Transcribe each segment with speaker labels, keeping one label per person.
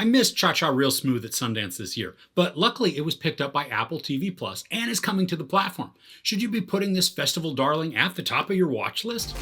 Speaker 1: missed Cha-Cha Real Smooth at Sundance this year, but luckily it was picked up by Apple TV Plus and is coming to the platform. Should you be putting this festival darling at the top of your watch list?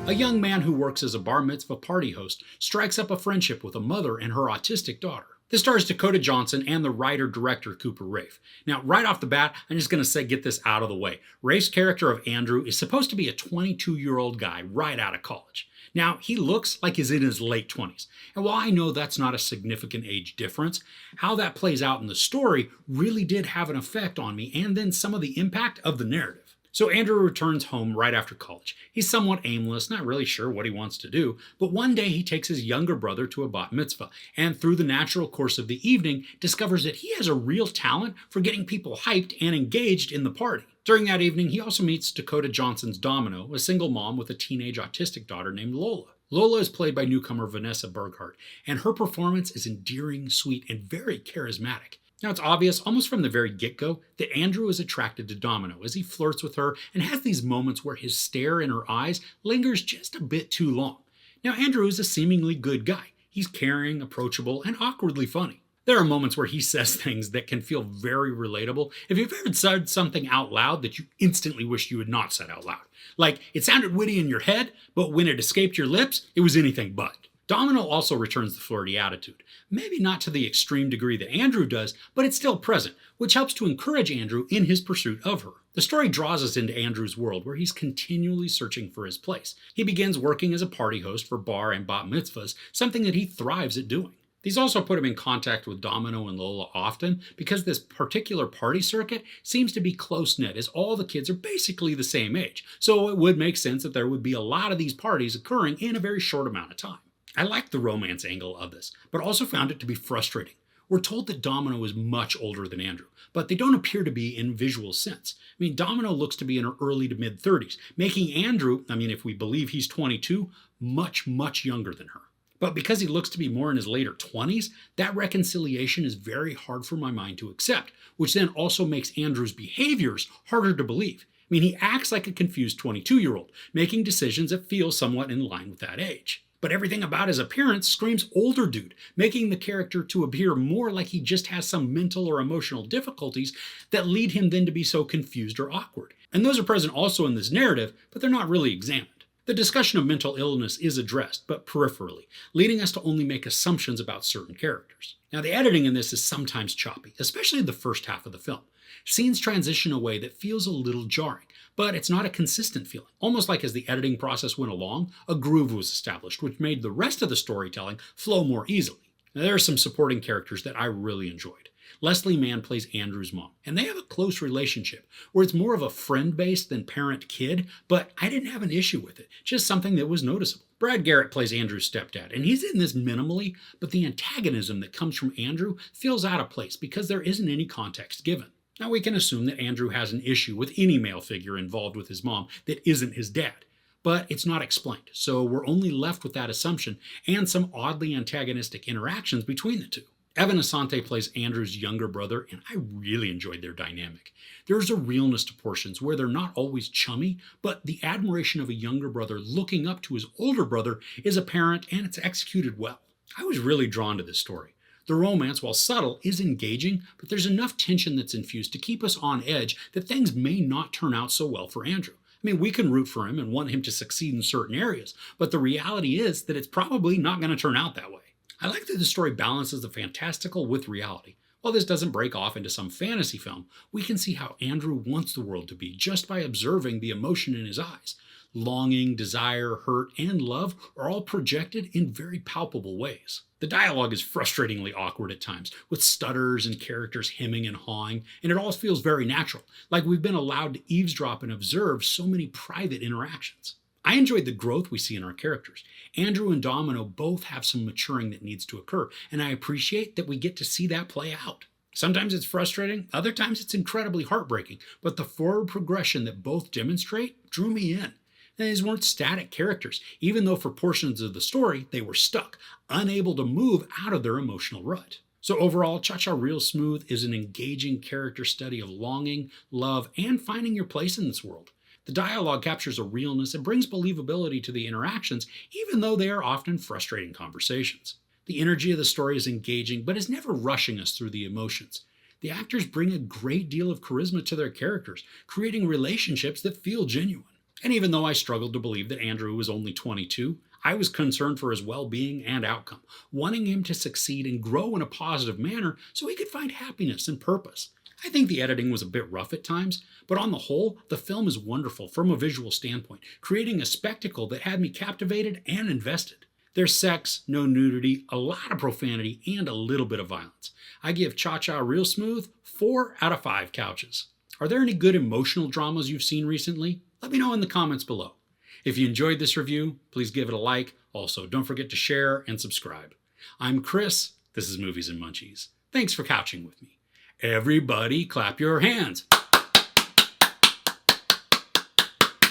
Speaker 1: A young man who works as a Bar Mitzvah party host strikes up a friendship with a mother and her autistic daughter. This stars Dakota Johnson and the writer-director Cooper Raiff. Now, right off the bat, I'm just going to get this out of the way. Raiff's character of Andrew is supposed to be a 22-year-old guy right out of college. Now, he looks like he's in his late 20s. And while I know that's not a significant age difference, how that plays out in the story really did have an effect on me and then some of the impact of the narrative. So Andrew returns home right after college. He's somewhat aimless, not really sure what he wants to do, but one day he takes his younger brother to a Bar Mitzvah, and through the natural course of the evening, discovers that he has a real talent for getting people hyped and engaged in the party. During that evening, he also meets Dakota Johnson's Domino, a single mom with a teenage autistic daughter named Lola. Lola is played by newcomer Vanessa Berghart, and her performance is endearing, sweet, and very charismatic. Now, it's obvious, almost from the very get-go, that Andrew is attracted to Domino as he flirts with her and has these moments where his stare in her eyes lingers just a bit too long. Now, Andrew is a seemingly good guy. He's caring, approachable, and awkwardly funny. There are moments where he says things that can feel very relatable if you've ever said something out loud that you instantly wish you had not said out loud. Like, it sounded witty in your head, but when it escaped your lips, it was anything but. Domino also returns the flirty attitude. Maybe not to the extreme degree that Andrew does, but it's still present, which helps to encourage Andrew in his pursuit of her. The story draws us into Andrew's world, where he's continually searching for his place. He begins working as a party host for bar and bat mitzvahs, something that he thrives at doing. These also put him in contact with Domino and Lola often, because this particular party circuit seems to be close-knit, as all the kids are basically the same age, so it would make sense that there would be a lot of these parties occurring in a very short amount of time. I liked the romance angle of this, but also found it to be frustrating. We're told that Domino is much older than Andrew, but they don't appear to be in visual sense. I mean, Domino looks to be in her early to mid-30s, making Andrew, if we believe he's 22, much, much younger than her. But because he looks to be more in his later 20s, that reconciliation is very hard for my mind to accept, which then also makes Andrew's behaviors harder to believe. He acts like a confused 22-year-old, making decisions that feel somewhat in line with that age. But everything about his appearance screams older dude, making the character to appear more like he just has some mental or emotional difficulties that lead him then to be so confused or awkward. And those are present also in this narrative, but they're not really examined. The discussion of mental illness is addressed, but peripherally, leading us to only make assumptions about certain characters. Now, the editing in this is sometimes choppy, especially the first half of the film. Scenes transition a way that feels a little jarring, but it's not a consistent feeling. Almost like as the editing process went along, a groove was established, which made the rest of the storytelling flow more easily. Now, there are some supporting characters that I really enjoyed. Leslie Mann plays Andrew's mom, and they have a close relationship, where it's more of a friend-based than parent-kid, but I didn't have an issue with it, just something that was noticeable. Brad Garrett plays Andrew's stepdad, and he's in this minimally, but the antagonism that comes from Andrew feels out of place because there isn't any context given. Now, we can assume that Andrew has an issue with any male figure involved with his mom that isn't his dad, but it's not explained, so we're only left with that assumption and some oddly antagonistic interactions between the two. Evan Asante plays Andrew's younger brother, and I really enjoyed their dynamic. There's a realness to portions where they're not always chummy, but the admiration of a younger brother looking up to his older brother is apparent, and it's executed well. I was really drawn to this story. The romance, while subtle, is engaging, but there's enough tension that's infused to keep us on edge that things may not turn out so well for Andrew. We can root for him and want him to succeed in certain areas, but the reality is that it's probably not going to turn out that way. I like that the story balances the fantastical with reality. While this doesn't break off into some fantasy film, we can see how Andrew wants the world to be just by observing the emotion in his eyes. Longing, desire, hurt, and love are all projected in very palpable ways. The dialogue is frustratingly awkward at times, with stutters and characters hemming and hawing, and it all feels very natural, like we've been allowed to eavesdrop and observe so many private interactions. I enjoyed the growth we see in our characters. Andrew and Domino both have some maturing that needs to occur, and I appreciate that we get to see that play out. Sometimes it's frustrating, other times it's incredibly heartbreaking, but the forward progression that both demonstrate drew me in. And these weren't static characters, even though for portions of the story they were stuck, unable to move out of their emotional rut. So overall, Cha-Cha Real Smooth is an engaging character study of longing, love, and finding your place in this world. The dialogue captures a realness and brings believability to the interactions, even though they are often frustrating conversations. The energy of the story is engaging, but is never rushing us through the emotions. The actors bring a great deal of charisma to their characters, creating relationships that feel genuine. And even though I struggled to believe that Andrew was only 22, I was concerned for his well-being and outcome, wanting him to succeed and grow in a positive manner so he could find happiness and purpose. I think the editing was a bit rough at times, but on the whole, the film is wonderful from a visual standpoint, creating a spectacle that had me captivated and invested. There's sex, no nudity, a lot of profanity, and a little bit of violence. I give Cha Cha Real Smooth 4 out of 5 couches. Are there any good emotional dramas you've seen recently? Let me know in the comments below. If you enjoyed this review, please give it a like. Also, don't forget to share and subscribe. I'm Chris. This is Movies and Munchies. Thanks for couching with me. Everybody clap your hands.